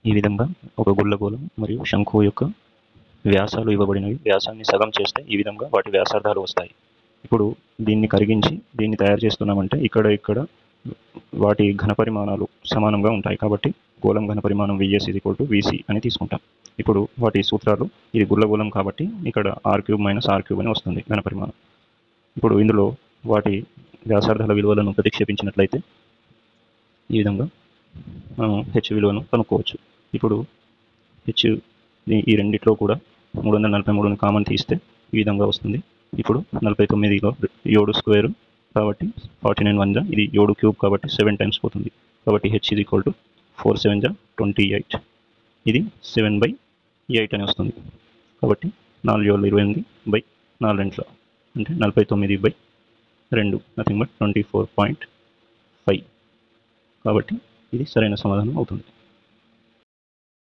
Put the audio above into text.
ఈ విధంగా ఒక గుళ్ళగోళం మరియు శంఖు యొక్క వ్యాసాలు ఇవ్వబడినవి. వ్యాసాన్ని సగం చేస్తే ఈ విధంగా వాటి వ్యాసార్థాలు వస్తాయి. ఇప్పుడు దీన్ని కరిగించి దీన్ని తయారు చేస్తున్నామంటే ఇక్కడ వాటి ఘనపరిమాణాలు సమానంగా ఉంటాయి. కాబట్టి గోళం ఘనపరిమాణం Vs = Vc అని తీసుకుంటాం. ఇప్పుడు వాటి సూత్రాలు, ఇది గుళ్ళగోళం కాబట్టి ఇక్కడ r³ - r³ అని వస్తుంది ఘనపరిమాణం. ఇప్పుడు ఇందులో వాటి వ్యాసార్థాల విలువలను ప్రతిక్షేపించినట్లయితే ఈ విధంగా మనం h విలువను కనుక్కోవచ్చు. ఇప్పుడు h ఈ రెండిట్లో కూడా 343ని కామన్ తీస్తే ఈ విధంగా వస్తుంది. ఇప్పుడు 49లో 7 స్క్వేర్ కాబట్టి 49 1 ఇది 7³ కాబట్టి 7 టైమ్స్ పోతుంది. కాబట్టి h = 4 7 28. ఇది 7/8 అని వస్తుంది. కాబట్టి 4 7 28/4 అంటే 49/2 నథింగ్ బట్ 24.5. కాబట్టి ఇది సరైన సమాధానం అవుతుంది.